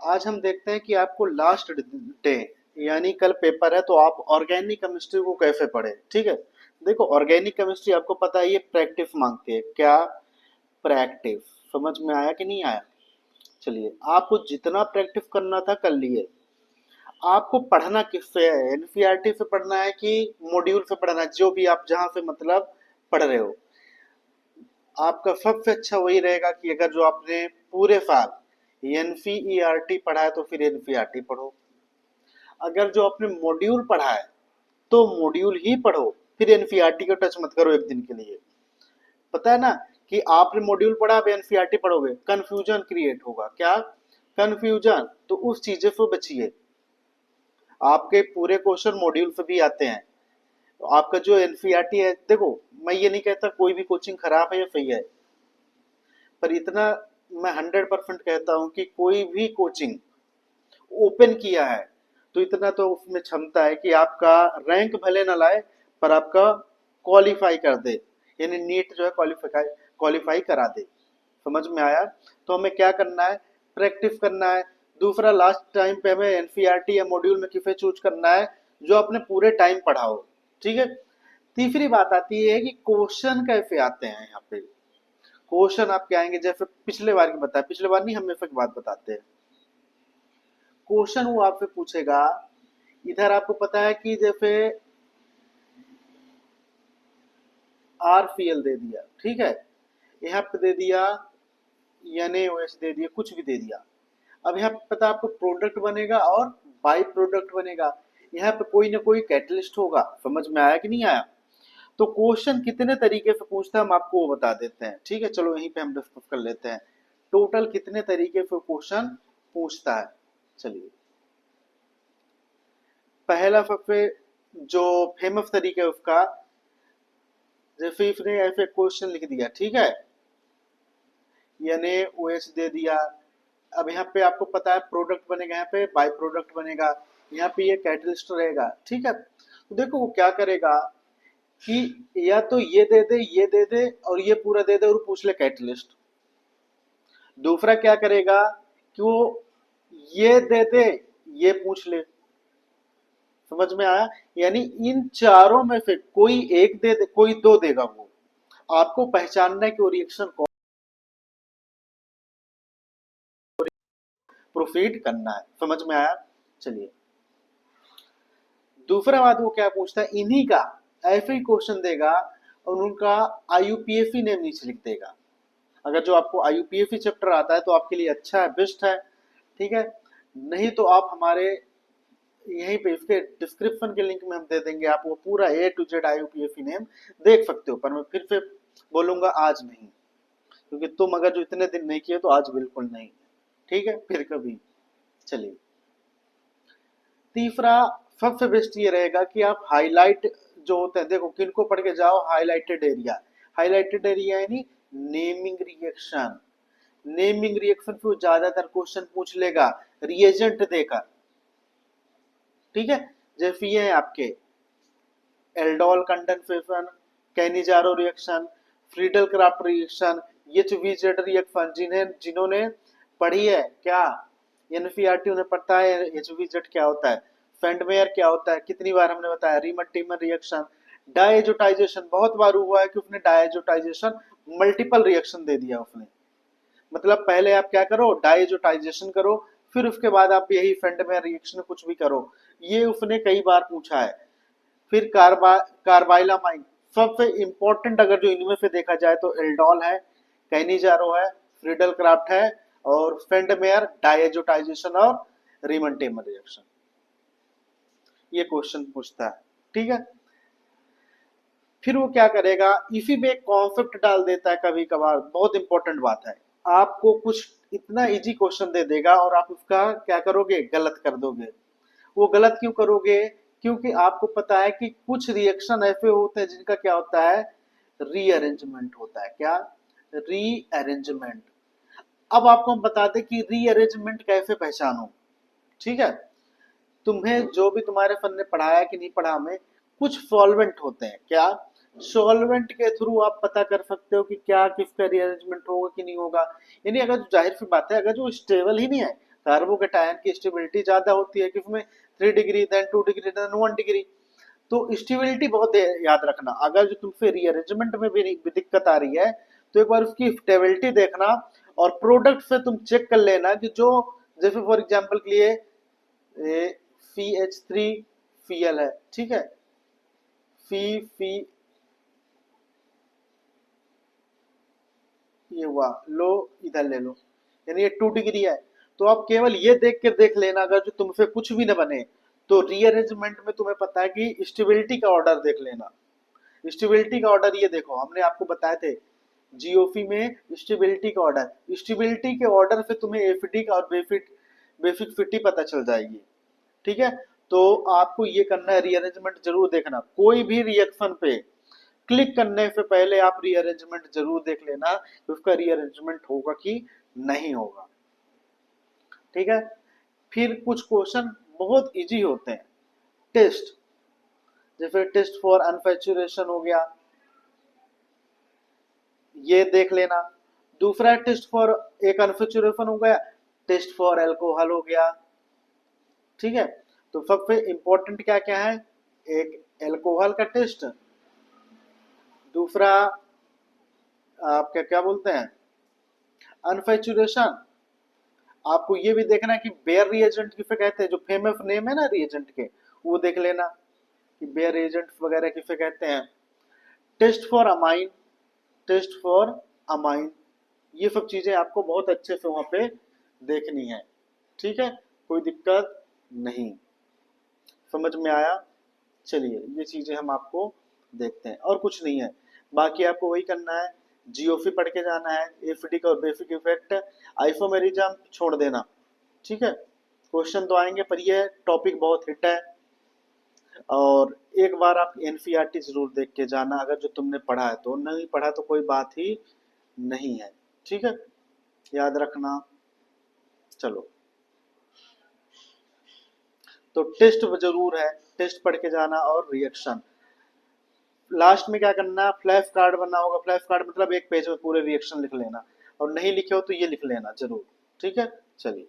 आज हम देखते हैं कि आपको लास्ट डे यानी कल पेपर है, तो आप ऑर्गेनिक केमिस्ट्री को कैसे पढ़े। ठीक है, देखो ऑर्गेनिक केमिस्ट्री आपको पता है ये प्रैक्टिस मांगती है। क्या? प्रैक्टिस। समझ में आया कि नहीं आया? चलिए, आपको जितना प्रैक्टिस करना था कर लिए। आपको पढ़ना किससे है? एनसीईआरटी से पढ़ना है कि मॉड्यूल से पढ़ना है? जो भी आप जहां से मतलब पढ़ रहे हो, आपका सबसे अच्छा वही रहेगा कि अगर जो आपने पूरे साल एनसीईआरटी पढ़ा है तो फिर एनसीईआरटी पढ़ो। अगर जो आपने मॉड्यूल पढ़ा है तो मॉड्यूल ही पढ़ो, फिर एनसीईआरटी को टच मत करो एक दिन के लिए। पता है ना कि आपने मॉड्यूल पढ़ा, अब एनसीईआरटी पढ़ोगे, कंफ्यूजन क्रिएट होगा। क्या? कंफ्यूजन। तो उस चीजें से बचिए। आपके पूरे क्वेश्चन मॉड्यूल से भी आते हैं। तो आपका जो एनसीईआरटी है, देखो मैं ये नहीं कहता कोई भी कोचिंग खराब है या सही है, पर इतना मैं 100% कहता हूँ कि कोई भी कोचिंग ओपन किया है तो इतना तो उसमें क्षमता है कि आपका रैंक भले ना लाए, पर आपका क्वालिफाई कर दे। यानी नीट जो है क्वालिफाई क्वालिफाई करा दे। समझ में आया? तो हमें क्या करना है? प्रैक्टिस करना है। दूसरा, लास्ट टाइम पे हमें एनसीईआरटी या मॉड्यूल में किसे चूज करना है? जो आपने पूरे टाइम पढ़ा हो। ठीक है। तीसरी बात आती है कि क्वेश्चन कैसे आते हैं। यहाँ पे क्वेश्चन आपके आएंगे जैसे पिछले बार की बताया, पिछले बार नहीं, हमेशा की बात बताते हैं। क्वेश्चन वो आपसे पूछेगा, इधर आपको पता है कि जैसे आरसीएल दे दिया, ठीक है, यहाँ पे दे दिया एनएओएच दे दिया, कुछ भी दे दिया। अब यहाँ पे पता है आपको प्रोडक्ट बनेगा और बाई प्रोडक्ट बनेगा। यहाँ पे कोई ना कोई कैटलिस्ट होगा। समझ में आया कि नहीं आया? तो क्वेश्चन कितने तरीके से पूछता है हम आपको वो बता देते हैं। ठीक है, चलो यहीं पे हम डिस्कस कर लेते हैं टोटल कितने तरीके से क्वेश्चन पूछता है। चलिए, पहला सबसे जो फेमस तरीका है उसका, जैसे इसने ऐसे क्वेश्चन लिख दिया, ठीक है, यानी ओएच दे दिया। अब यहाँ पे आपको पता है प्रोडक्ट बनेगा, यहाँ पे बाय प्रोडक्ट बनेगा, यहाँ पे ये कैटलिस्ट रहेगा। ठीक है, तो देखो वो क्या करेगा कि या तो ये दे दे, ये दे दे और ये पूरा दे दे और पूछ ले कैटलिस्ट। दूसरा क्या करेगा कि वो ये दे दे, ये पूछ ले। समझ में आया? यानी इन चारों में से कोई एक दे दे, कोई दो देगा। वो आपको पहचानना है कि वो रिएक्शन कौन, प्रोसीड करना है। समझ में आया? चलिए, दूसरा बात वो क्या पूछता है, इन्हीं का ऐसे ही क्वेश्चन देगा और उनका आईयूपीएफई नेम नीचे लिख देगा। अगर जो आपको आईयूपीएफई चैप्टर आता है तो आपके लिए अच्छा है, बेस्ट है। ठीक है, नहीं तो आप हमारे यहीं पे इसके डिस्क्रिप्शन के लिंक में हम दे देंगे, आप वो पूरा ए टू जेड आईयूपीएफई नेम देख सकते हो। पर मैं फिर से बोलूंगा, आज नहीं, क्योंकि तुम अगर जो इतने दिन नहीं किए तो आज बिल्कुल नहीं। ठीक है, फिर कभी। चलिए, तीसरा सबसे बेस्ट ये रहेगा कि आप हाईलाइट जो होते हैं, देखो किनको पढ़ के जाओ, हाईलाइटेड एरिया। हाईलाइटेड एरिया यानी नेमिंग रिएक्शन। नेमिंग रिएक्शन पे ज्यादातर क्वेश्चन पूछ लेगा रिएजेंट देकर। ठीक है, जैसे ये है आपके aldol condensation, Cannizzaro reaction, Friedel Crafts reaction, HVZ reaction. जिन्होंने पढ़ी है क्या एनसीईआरटी, उन्हें पता है एचवीजेड क्या होता है, फेंडमेयर क्या होता है, कितनी बार हमने बताया, रीमन रिएक्शन, डायजोटाइजेशन। बहुत बार हुआ है कि उसने डायजोटाइजेशन मल्टीपल रिएक्शन दे दिया उसने। मतलब पहले आप क्या करो, डायजोटाइजेशन करो, फिर उसके बाद आप यही फेंडमेयर रिएक्शन कुछ भी करो। ये उसने कई बार पूछा है। फिर कार्बाइलामाइन, सबसे इंपॉर्टेंट अगर जो इनमें से देखा जाए तो एल्डोल है, कैनिजारो है, फ्रीडल क्राफ्ट है और फेंडमेयर डायजोटाइजेशन और रीमन टेमर रिएक्शन। ये क्वेश्चन पूछता है। ठीक है, फिर वो क्या करेगा, इसी में एक कॉन्सेप्ट डाल देता है कभी कभार। बहुत इंपॉर्टेंट बात है, आपको कुछ इतना इजी क्वेश्चन दे देगा और आप उसका क्या करोगे, गलत कर दोगे। वो गलत क्यों करोगे? क्योंकि आपको पता है कि कुछ रिएक्शन ऐसे होते हैं जिनका क्या होता है, रीअरेंजमेंट होता है। क्या? रीअरेंजमेंट। अब आपको हम बताते कि रीअरेंजमेंट कैसे पहचानो। ठीक है, तुम्हें जो भी तुम्हारे फन ने पढ़ाया कि नहीं पढ़ा, हमें कुछ सॉल्वेंट होते हैं। क्या? सॉल्वेंट के थ्रू आप पता कर सकते हो कि क्या किसका रीअरेंजमेंट होगा कि नहीं होगा। यानी अगर जो जाहिर सी बात है, अगर जो स्टेबल ही नहीं है कार्बोकेटायन की स्टेबिलिटी ज्यादा होती है किसमें, 3 degree, then 2 degree, then 1 degree. तो स्टेबिलिटी बहुत याद रखना। अगर जो तुमसे रीअरेंजमेंट में भी दिक्कत आ रही है तो एक बार उसकी स्टेबिलिटी देखना, और प्रोडक्ट से तुम चेक कर लेना कि जो, जैसे फॉर एग्जांपल के लिए CH3 Cl है, ठीक है, फी ये हुआ, लो इधर ले लो, यानी ये 2 डिग्री है। तो आप केवल ये देख के देख लेना, अगर जो तुमसे कुछ भी न बने तो रीअरेंजमेंट में तुम्हें पता है कि स्टेबिलिटी का ऑर्डर देख लेना। स्टेबिलिटी का ऑर्डर ये देखो, हमने आपको बताए थे जीओफी में स्टेबिलिटी का ऑर्डर, स्टेबिलिटी के ऑर्डर से तुम्हें एफडी का और बेसिक फिटी पता चल जाएगी, ठीक है। तो आपको ये करना है, रीअरेंजमेंट जरूर देखना, कोई भी रिएक्शन पे क्लिक करने से पहले आप रीअरेंजमेंट जरूर देख लेना कि उसका रीअरेंजमेंट होगा कि नहीं होगा, ठीक है। फिर कुछ क्वेश्चन बहुत इजी होते हैं, टेस्ट, जैसे टेस्ट फॉर अनसैचुरेशन हो गया, ये देख लेना। दूसरा टेस्ट फॉर, एक अनसैचुरेशन हो गया, टेस्ट फॉर अल्कोहल हो गया, ठीक है। तो सबसे इंपॉर्टेंट क्या क्या है, एक अल्कोहल का टेस्ट, दूसरा आप क्या क्या बोलते हैं अनसैचुरेशन। आपको ये भी देखना है कि बेयर रिएजेंट किसे कहते हैं, जो फेमस नेम है ना रिएजेंट के, वो देख लेना कि बेयर रिएजेंट वगैरह किसे कहते हैं। Test for amine, test for amine, ये सब चीजें आपको बहुत अच्छे से वहां पे देखनी है, ठीक है, कोई दिक्कत नहीं, समझ में आया। चलिए ये चीजें हम आपको देखते हैं, और कुछ नहीं है, बाकी आपको वही करना है, जीओफी पढ़ के जाना है, एफडी का और बेसिक इफेक्ट, आइसोमेरिज्म छोड़ देना, ठीक है। क्वेश्चन तो आएंगे पर ये टॉपिक बहुत हिट है, और एक बार आप एनसीईआरटी जरूर देख के जाना, अगर जो तुमने पढ़ा है, तो नहीं पढ़ा तो कोई बात ही नहीं है, ठीक है, याद रखना। चलो, तो टेस्ट जरूर है, टेस्ट पढ़ के जाना, और रिएक्शन लास्ट में क्या करना, फ्लैश कार्ड बनना होगा, फ्लैश कार्ड मतलब एक पेज में पूरे रिएक्शन लिख लेना, और नहीं लिखे हो तो ये लिख लेना जरूर, ठीक है। चलिए।